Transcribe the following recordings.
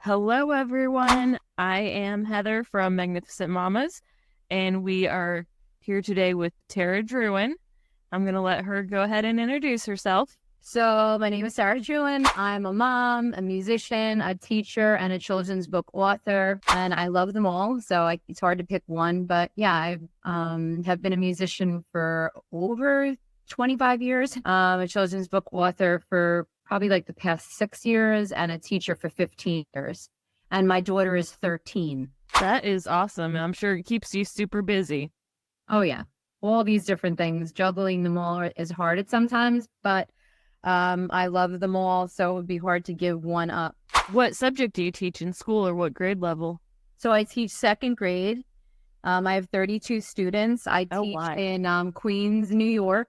Hello, everyone. I am Heather from Magnificent Mamas, and we are here today with Tara Drouin. I'm going to let her go ahead and introduce herself. So my name is Tara Drouin. I'm a mom, a musician, a teacher, and a children's book author, and I love them all. So it's hard to pick one, but yeah, I have been a musician for over 25 years, a children's book author for probably like the past 6 years, and a teacher for 15 years. And my daughter is 13. That is awesome. I'm sure it keeps you super busy. Oh yeah, all these different things. Juggling them all is hard at sometimes, but I love them all, so it would be hard to give one up. What subject do you teach in school, or what grade level? So I teach second grade. I have 32 students. I teach in Queens, New York.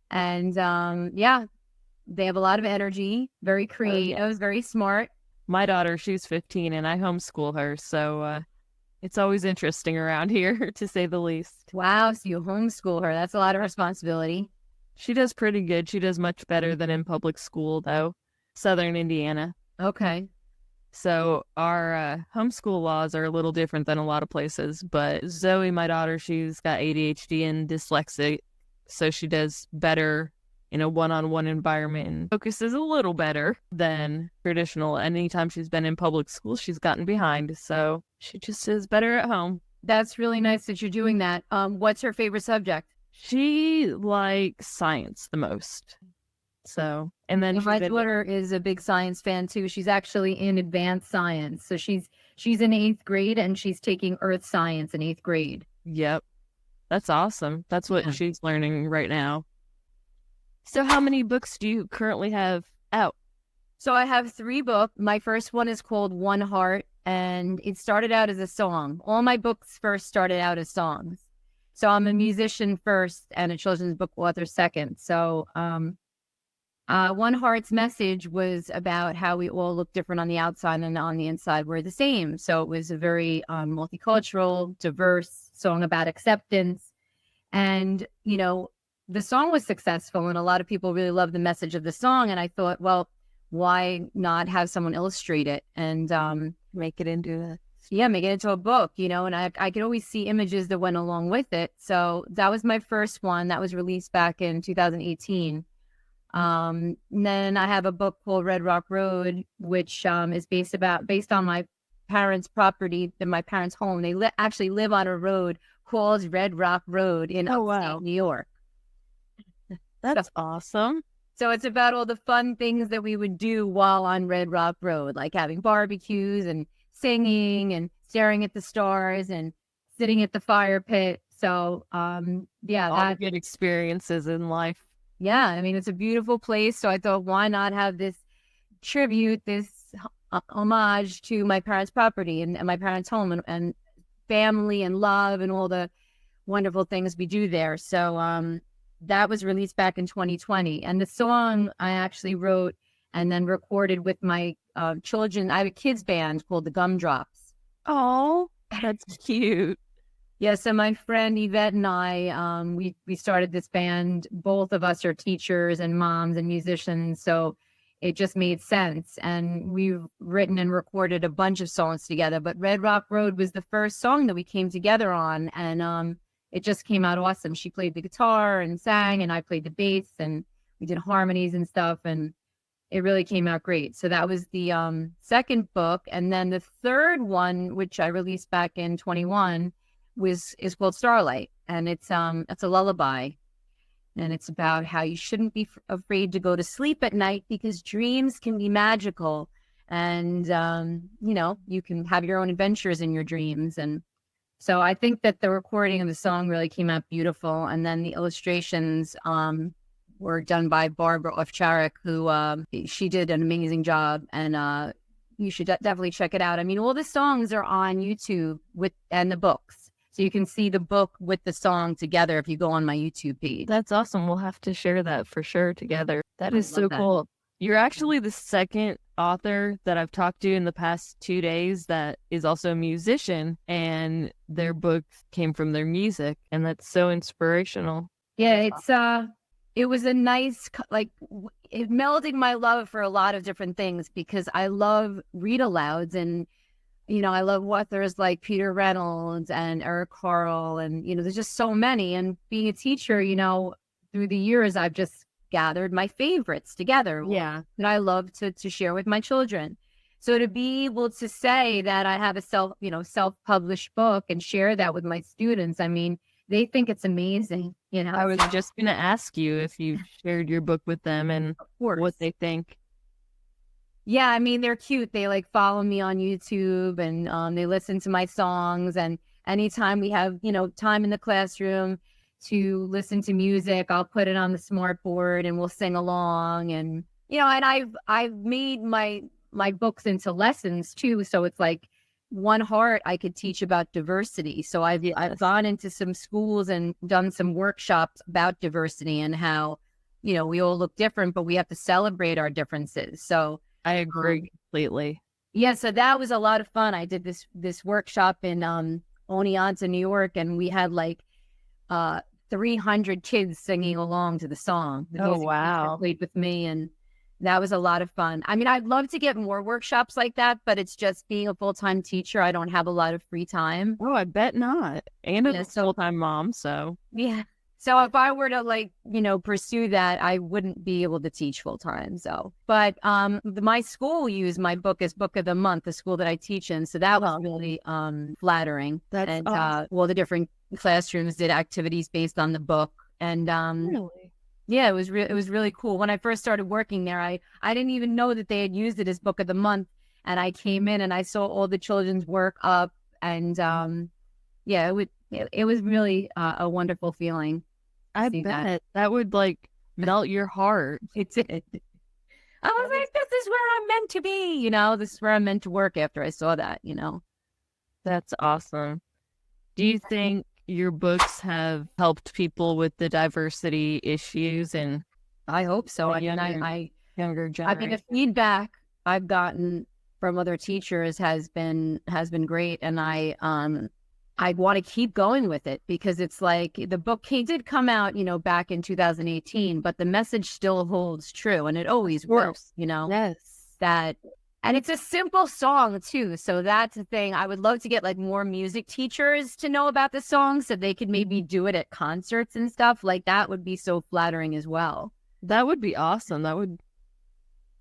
And yeah, they have a lot of energy, very creative, very smart. My daughter, she's 15, and I homeschool her, so it's always interesting around here, to say the least. Wow, so you homeschool her. That's a lot of responsibility. She does pretty good. She does much better than in public school, though. Southern Indiana. Okay. So our homeschool laws are a little different than a lot of places. But Zoe, my daughter, she's got ADHD and dyslexic. So she does better in a one-on-one environment and focuses a little better than traditional. Anytime she's been in public school, she's gotten behind. So she just is better at home. That's really nice that you're doing that. What's her favorite subject? She likes science the most. So, and then my daughter is a big science fan too. She's actually in advanced science. So she's in 8th grade and she's taking earth science in 8th grade. Yep. That's awesome. That's what she's learning right now. So how many books do you currently have out? So I have 3 books. My first one is called One Heart, and it started out as a song. All my books first started out as songs. So I'm a musician first and a children's book author second. So One Heart's message was about how we all look different on the outside, and on the inside we're the same. So it was a very multicultural, diverse song about acceptance. And, you know, the song was successful and a lot of people really loved the message of the song. And I thought, well, why not have someone illustrate it and make it into a book, you know, and I could always see images that went along with it. So that was my first one that was released back in 2018. And then I have a book called Red Rock Road, which is based on my parents' property, in my parents' home. They actually live on a road called Red Rock Road in Upstate New York. That's awesome. So it's about all the fun things that we would do while on Red Rock Road, like having barbecues and singing and staring at the stars and sitting at the fire pit. So, yeah. All good experiences in life. Yeah, I mean, it's a beautiful place. So I thought, why not have this tribute, this homage to my parents' property and my parents' home and family and love and all the wonderful things we do there. So that was released back in 2020. And the song I actually wrote and then recorded with my children. I have a kids band called the Gumdrops. Oh, that's cute. Yeah, so my friend Yvette and I, we started this band. Both of us are teachers and moms and musicians, so it just made sense. And we've written and recorded a bunch of songs together, but Red Rock Road was the first song that we came together on, and it just came out awesome. She played the guitar and sang, and I played the bass, and we did harmonies and stuff, and it really came out great. So that was the second book. And then the third one, which I released back in 21, is called Starlight. And it's a lullaby. And it's about how you shouldn't be afraid to go to sleep at night because dreams can be magical. And, you know, you can have your own adventures in your dreams. And so I think that the recording of the song really came out beautiful. And then the illustrations were done by Barbara Ovcharik, who she did an amazing job, and you should definitely check it out. I mean, all the songs are on YouTube and the books, so you can see the book with the song together if you go on my YouTube page. That's awesome. We'll have to share that for sure together. That is so cool. You're actually the second author that I've talked to in the past 2 days that is also a musician, and their book came from their music, and that's so inspirational. Yeah, it's it was a nice, it melded my love for a lot of different things because I love read alouds and, I love authors like Peter Reynolds and Eric Carle. And, there's just so many. And being a teacher, through the years, I've just gathered my favorites together. Yeah. That I love to share with my children. So to be able to say that I have a self-published book and share that with my students, I mean, they think it's amazing. I was just going to ask you if you shared your book with them and what they think. Yeah, I mean, they're cute. They like follow me on YouTube and they listen to my songs. And anytime we have, time in the classroom to listen to music, I'll put it on the smart board and we'll sing along. And, and I've made my books into lessons too. So it's like one heart I could teach about diversity. So I've gone into some schools and done some workshops about diversity and how, we all look different, but we have to celebrate our differences. So I agree completely. Yeah. So that was a lot of fun. I did this workshop in Oneonta, New York, and we had like 300 kids singing along to the song. Oh, wow. Played with me, and that was a lot of fun. I mean, I'd love to get more workshops like that, but it's just being a full-time teacher. I don't have a lot of free time. Oh, I bet not. And a full-time mom, so. Yeah. So if I were to pursue that, I wouldn't be able to teach full-time. So, but my school used my book as book of the month, the school that I teach in. So that was really flattering. And the different classrooms did activities based on the book. And really? Yeah, it was really cool. When I first started working there, I didn't even know that they had used it as book of the month. And I came in and I saw all the children's work up, and it was really a wonderful feeling. I bet that would like melt your heart. It did. I was like, this is where I'm meant to be. This is where I'm meant to work after I saw that. That's awesome. Do you think your books have helped people with the diversity issues? And I hope so. Younger generation. I mean, the feedback I've gotten from other teachers has been great, and I want to keep going with it because it's like the book did come out, back in 2018, but the message still holds true, and it always works, Yes. And it's a simple song too. So that's the thing. I would love to get like more music teachers to know about the song so they could maybe do it at concerts and stuff. Like that would be so flattering as well. That would be awesome.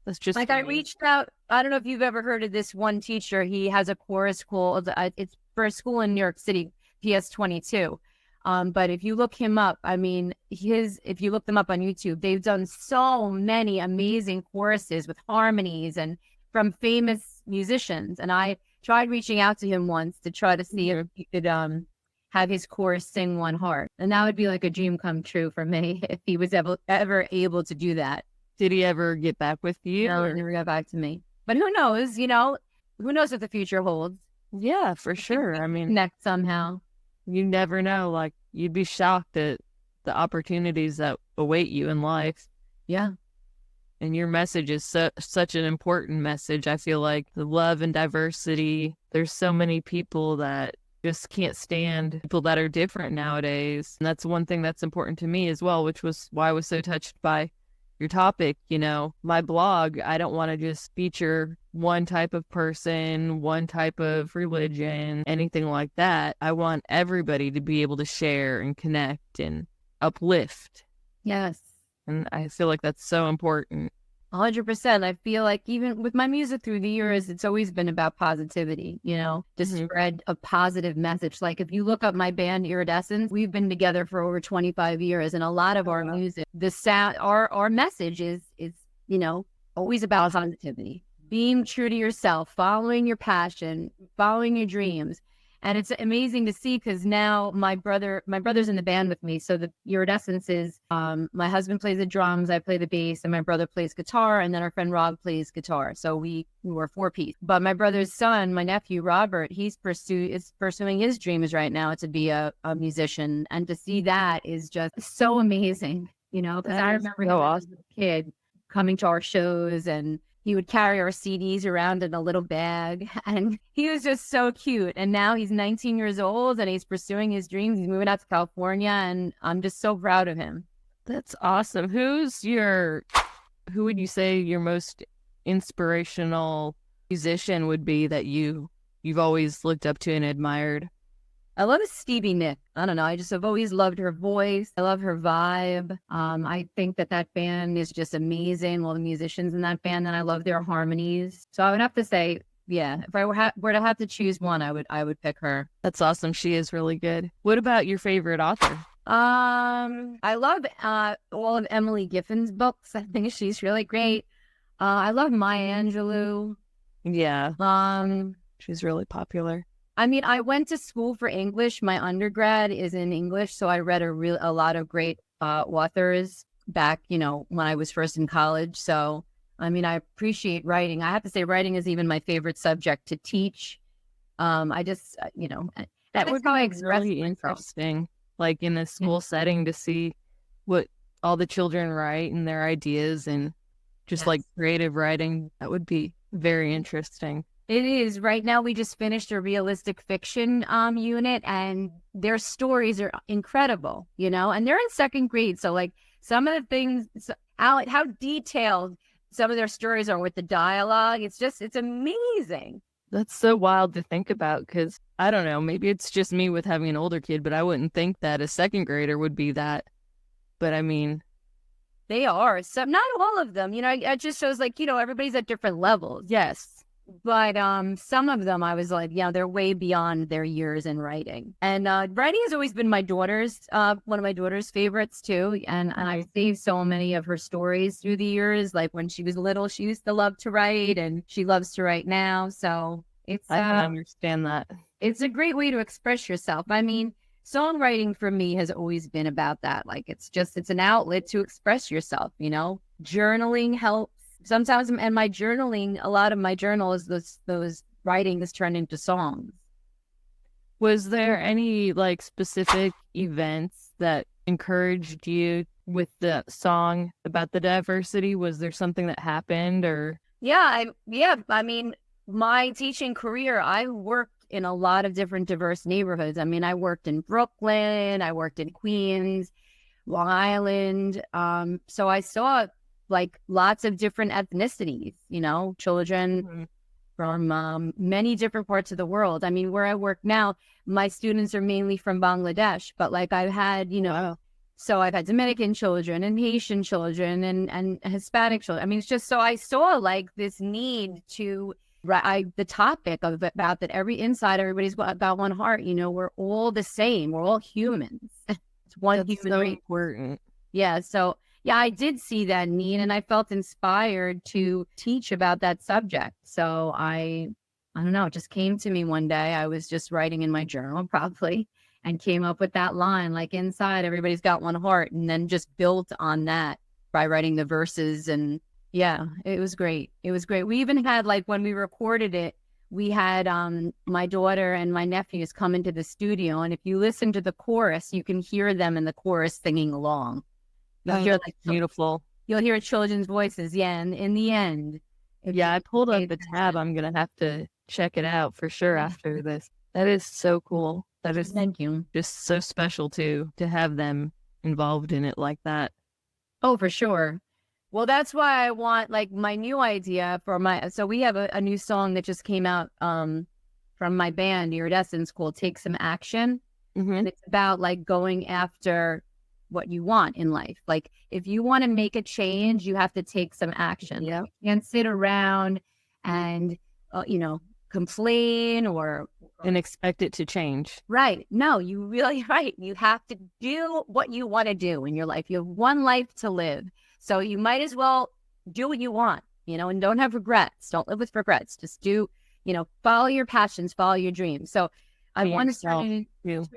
That's just like I reached out. I don't know if you've ever heard of this one teacher. He has a chorus called, it's for a school in New York City, PS 22. But if you look him up, I mean, if you look them up on YouTube, they've done so many amazing choruses with harmonies and from famous musicians. And I tried reaching out to him once to try to see if he could have his chorus sing One Heart. And that would be like a dream come true for me if he was ever able to do that. Did he ever get back with you? No, he never got back to me. But who knows, who knows what the future holds? Yeah, for sure. I mean, connect somehow. You never know. Like, you'd be shocked at the opportunities that await you in life. Yeah. And your message is such an important message. I feel like the love and diversity, there's so many people that just can't stand people that are different nowadays. And that's one thing that's important to me as well, which was why I was so touched by your topic. My blog, I don't want to just feature one type of person, one type of religion, anything like that. I want everybody to be able to share and connect and uplift. Yes. And I feel like that's so important. 100%. I feel like even with my music through the years, it's always been about positivity, to spread a positive message. Like if you look up my band Iridescence, we've been together for over 25 years. And a lot of our music, the sound, our message is, always about positivity. Being true to yourself, following your passion, following your dreams. And it's amazing to see because now my brother's in the band with me. So the Iridescence is, my husband plays the drums, I play the bass, and my brother plays guitar, and then our friend Rob plays guitar. So we were 4-piece. But my brother's son, my nephew Robert, is pursuing his dreams right now to be a musician. And to see that is just so amazing, because I remember him as a kid coming to our shows, and he would carry our CDs around in a little bag, and he was just so cute. And now he's 19 years old and he's pursuing his dreams. He's moving out to California, and I'm just so proud of him. That's awesome. Who would you say your most inspirational musician would be that you've always looked up to and admired? I love Stevie Nicks. I don't know. I've always loved her voice. I love her vibe. I think that band is just amazing. All the musicians in that band, and I love their harmonies. So I would have to say, yeah, if I were to have to choose one, I would pick her. That's awesome. She is really good. What about your favorite author? I love all of Emily Giffen's books. I think she's really great. I love Maya Angelou. Yeah, Um, she's really popular. I mean, I went to school for English. My undergrad is in English, so I read a lot of great authors back, when I was first in college. So, I mean, I appreciate writing. I have to say, writing is even my favorite subject to teach. I just, That that's would how I be express really myself. interesting, like in a school setting, to see what all the children write and their ideas and just like Yes. creative writing. That would be very interesting. It is. Right now, we just finished a realistic fiction unit, and their stories are incredible, and they're in second grade. So, like, some of the things, how detailed some of their stories are with the dialogue, it's amazing. That's so wild to think about because I don't know, maybe it's just me with having an older kid, but I wouldn't think that a second grader would be that. But I mean, They are. Some, not all of them, it just shows like, everybody's at different levels. yes, But some of them I was like, yeah, they're way beyond their years in writing. And writing has always been one of my daughter's favorites too. And I've saved so many of her stories through the years. Like when she was little, she used to love to write, and she loves to write now. So I can understand that. it's a great way to express yourself. I mean, songwriting for me has always been about that. Like it's an outlet to express yourself, Journaling helps sometimes, and my journaling, a lot of my journals, those writings turned into songs. Was there any like specific events that encouraged you with the song about the diversity? Was there something that happened or? I mean, my teaching career, I worked in a lot of different diverse neighborhoods. I mean, I worked in Brooklyn, I worked in Queens, Long Island. So I saw like lots of different ethnicities, children from many different parts of the world. I mean, where I work now, my students are mainly from Bangladesh, but like I've had, Wow. so I've had Dominican children and Haitian children and Hispanic children. I mean, it's just so I saw like this need to the topic of about that everybody's got one heart. We're all the same. We're all humans. It's one That's human so race. important. Yeah. So yeah, I did see that need, and I felt inspired to teach about that subject. So I don't know, it just came to me one day. I was just writing in my journal probably and came up with that line, like inside everybody's got one heart, and then just built on that by writing the verses. And yeah, it was great. It was great. We even had like when we recorded it, we had my daughter and my nephews come into the studio, and if you listen to the chorus, you can hear them in the chorus singing along. You'll hear like Beautiful. you'll hear children's voices. Yeah, and in the end, Yeah, I pulled up the tab. I'm gonna have to check it out for sure after this. That is so cool. That is Thank you. just so special to have them involved in it like that. Oh, for sure. Well, that's why I want like my new idea for so we have a new song that just came out from my band Iridescence called Take Some Action. And it's about like going after what you want in life. Like if you want to make a change, you have to take some action. Yeah. You can't sit around and complain And expect it to change. right. No, you really right. You have to do what you want to do in your life. You have one life to live. So you might as well do what you want, and don't have regrets. Don't live with regrets. Just do, follow your passions, follow your dreams. So I want to turn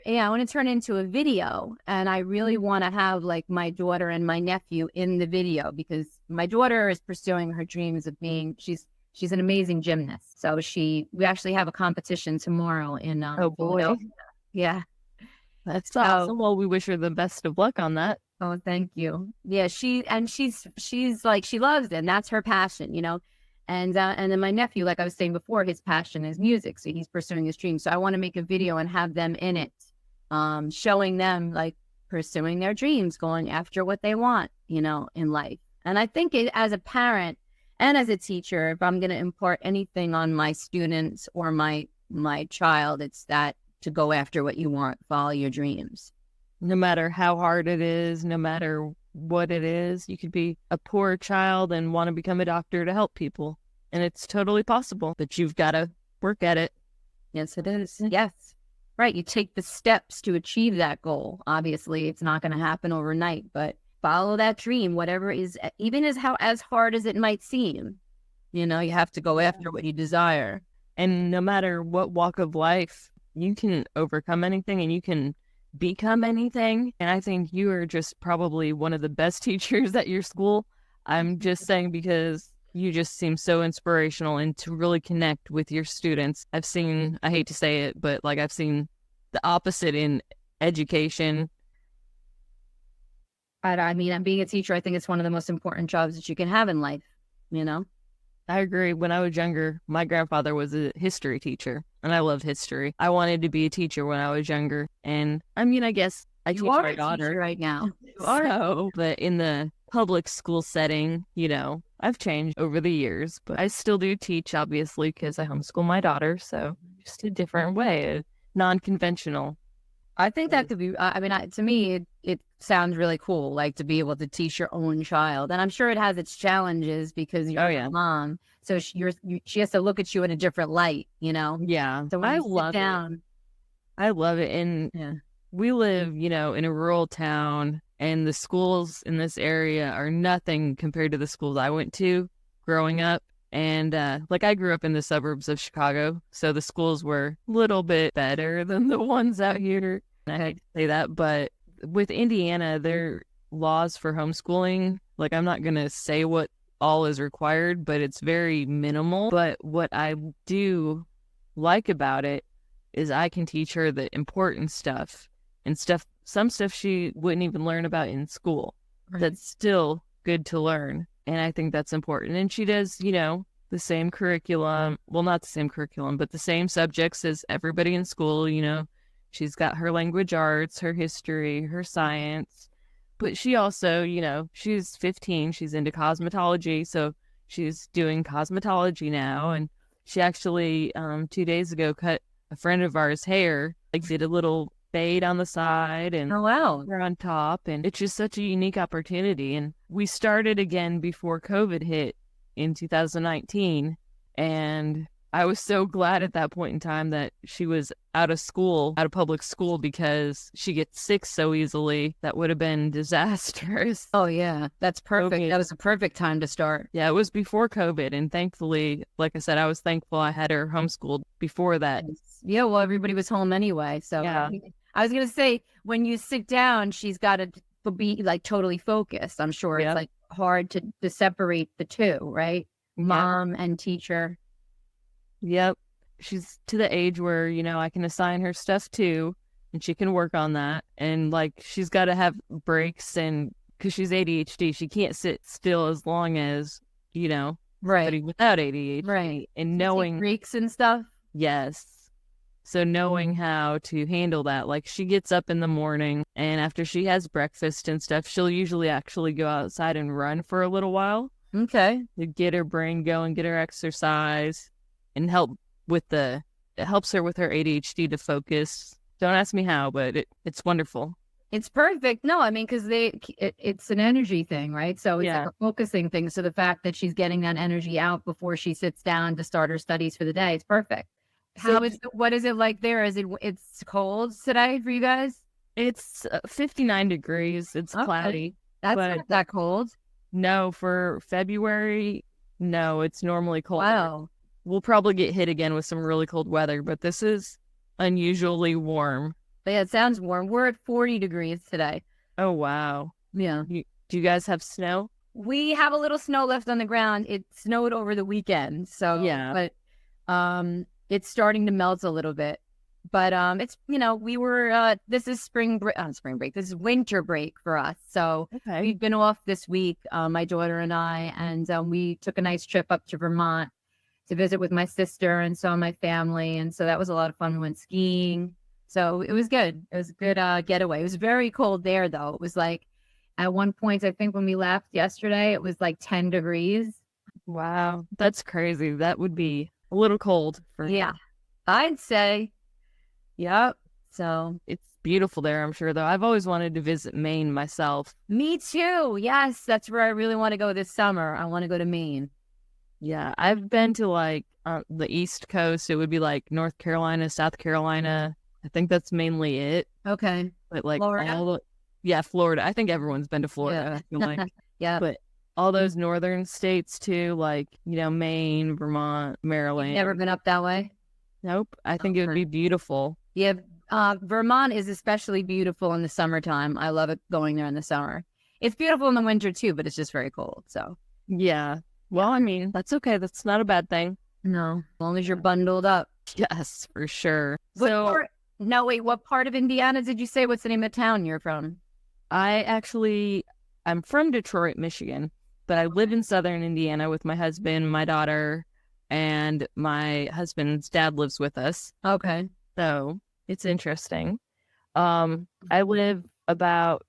I want to turn into a video, and I really want to have like my daughter and my nephew in the video because my daughter is pursuing her dreams of being she's an amazing gymnast. So we actually have a competition tomorrow in Oh boy. Philadelphia. Yeah. That's awesome. Well, we wish her the best of luck on that. Oh, thank you. Yeah, she's like she loves it, and that's her passion, And then my nephew, like I was saying before, his passion is music, so he's pursuing his dream. So I want to make a video and have them in it, showing them like pursuing their dreams, going after what they want, in life. And I think as a parent and as a teacher, if I'm going to impart anything on my students or my child, it's that to go after what you want, follow your dreams. No matter how hard it is, no matter what it is, you could be a poor child and want to become a doctor to help people. And it's totally possible, but you've got to work at it. Yes, it is. Yes. Right. You take the steps to achieve that goal. Obviously, it's not going to happen overnight, but follow that dream, whatever is, even as hard as it might seem. You have to go after what you desire. And no matter what walk of life, you can overcome anything and you can become anything. And I think you are just probably one of the best teachers at your school. I'm just saying because you just seem so inspirational and to really connect with your students. I've seen, I hate to say it, but like I've seen the opposite in education. I mean, being a teacher, I think it's one of the most important jobs that you can have in life, I agree. When I was younger, my grandfather was a history teacher and I loved history. I wanted to be a teacher when I was younger. And I mean, I guess I teach my daughter right now. So, but in the public school setting, I've changed over the years, but I still do teach, obviously, because I homeschool my daughter. So just a different way, non-conventional. I think that could be, to me, it sounds really cool, like to be able to teach your own child. And I'm sure it has its challenges because you're a mom. So she has to look at you in a different light, Yeah. So when I you love sit down. it. I love it. And we live, in a rural town, and the schools in this area are nothing compared to the schools I went to growing up. And I grew up in the suburbs of Chicago, so the schools were a little bit better than the ones out here. I hate to say that, but with Indiana, their laws for homeschooling, I'm not going to say what all is required, but it's very minimal. But what I do like about it is I can teach her the important stuff and some stuff she wouldn't even learn about in school. Right. That's still good to learn. And I think that's important. And she does, the same curriculum. Well, not the same curriculum, but the same subjects as everybody in school. She's got her language arts, her history, her science. But she also, she's 15. She's into cosmetology. So she's doing cosmetology now. And she actually, 2 days ago, cut a friend of ours' hair, did a little fade on the side and on top. And it's just such a unique opportunity. And we started again before COVID hit in 2019. And I was so glad at that point in time that she was out of public school, because she gets sick so easily. That would have been disastrous. Oh, yeah. That's perfect. COVID. That was a perfect time to start. Yeah, it was before COVID. And thankfully, like I said, I was thankful I had her homeschooled before that. Yeah, well, everybody was home anyway. So yeah. I was going to say, when you sit down, she's got to be totally focused. I'm sure it's hard to separate the two, right? Mom and teacher. Yep. She's to the age where, I can assign her stuff too, and she can work on that. And she's got to have breaks, and because she's ADHD, she can't sit still as long as, somebody without ADHD. Right. And knowing breaks and stuff. Yes. So knowing how to handle that, she gets up in the morning, and after she has breakfast and stuff, she'll usually actually go outside and run for a little while. Okay. To get her brain going, get her exercise, and it helps her with her ADHD to focus. Don't ask me how, but it's wonderful. It's perfect. No, I mean, because it's an energy thing, right? So it's a focusing thing. So the fact that she's getting that energy out before she sits down to start her studies for the day, it's perfect. What is it like there? It's cold today for you guys? It's 59 degrees. It's cloudy. That's not that cold. No, for February, no, it's normally cold. Wow. We'll probably get hit again with some really cold weather, but this is unusually warm. But yeah, it sounds warm. We're at 40 degrees today. Oh, wow. Yeah. Do you guys have snow? We have a little snow left on the ground. It snowed over the weekend. So, but it's starting to melt a little bit. But it's, we were, this is spring break. This is winter break for us. So we've been off this week, my daughter and I, and we took a nice trip up to Vermont to visit with my sister and saw my family. And so that was a lot of fun. We went skiing. So it was good. It was a good getaway. It was very cold there, though. It was like at one point, I think when we left yesterday, it was like 10 degrees. Wow, that's crazy. That would be a little cold for Yeah, I'd say. Yep. So it's beautiful there, I'm sure, though. I've always wanted to visit Maine myself. me too. Yes, that's where I really want to go this summer. I want to go to Maine. Yeah, I've been to like the East Coast. It would be like North Carolina, South Carolina. I think that's mainly it. Okay. But like Florida? yeah, Florida. I think everyone's been to Florida. I feel like. Yeah. But all those northern states too, like, Maine, Vermont, Maryland. Never been up that way? Nope. I think it would be beautiful. Yeah. Vermont is especially beautiful in the summertime. I love it going there in the summer. It's beautiful in the winter too, but it's just very cold. So yeah. Well, I mean, that's okay. That's not a bad thing. no, as long as you're bundled up. Yes, for sure. No, wait, what part of Indiana did you say? What's the name of the town you're from? I'm from Detroit, Michigan, but I live in southern Indiana with my husband, my daughter, and my husband's dad lives with us. Okay. So it's interesting. I live about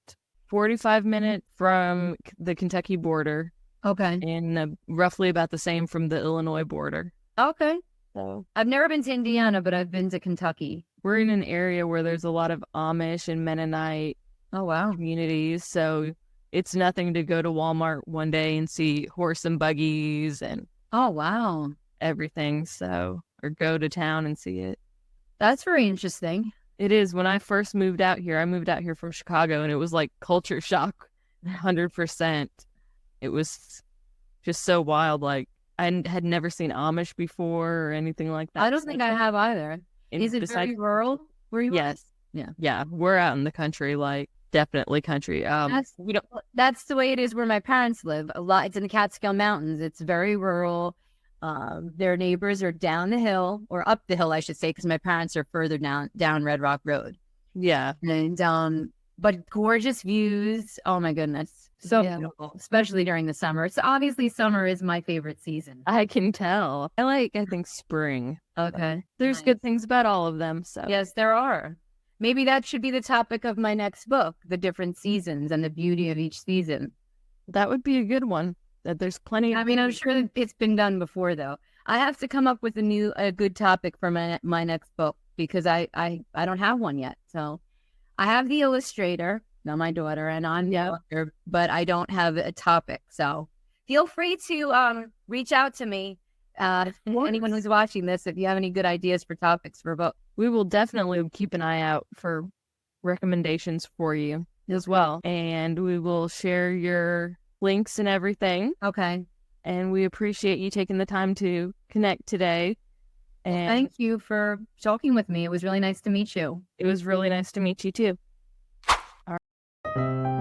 45 minutes from the Kentucky border. Okay. And roughly about the same from the Illinois border. Okay. So I've never been to Indiana, but I've been to Kentucky. we're in an area where there's a lot of Amish and Mennonite Oh, wow. communities. So it's nothing to go to Walmart one day and see horse and buggies and Oh, wow. everything. So, or go to town and see it. That's very interesting. It is. When I first moved out here, I moved out here from Chicago, and it was like culture shock, 100%. It was just so wild. Like, had never seen Amish before or anything like that. I don't think I have either. And Is it very rural where you are? Yes. Yeah. Yeah. We're out in the country, like definitely country. That's the way it is where my parents live. A lot. It's in the Catskill Mountains. It's very rural. Their neighbors are down the hill, or up the hill, I should say, because my parents are further down Red Rock Road. Yeah. And but gorgeous views. Oh my goodness, so beautiful, especially during the summer. It's obviously summer is my favorite season. I can tell. I think spring. Okay, There's nice. good things about all of them. So Yes, there are. Maybe that should be the topic of my next book: the different seasons and the beauty of each season. that would be a good one. That there's plenty. I mean, I'm sure that it's been done before, though. I have to come up with a good topic for my next book because I don't have one yet. So I have the illustrator, not my daughter, and I'm the author, but I don't have a topic. So feel free to reach out to me. Anyone who's watching this, if you have any good ideas for topics for a book. We will definitely keep an eye out for recommendations for you as well. And we will share your links and everything. Okay. And we appreciate you taking the time to connect today. And thank you for talking with me. It was really nice to meet you. It was really nice to meet you too. All right.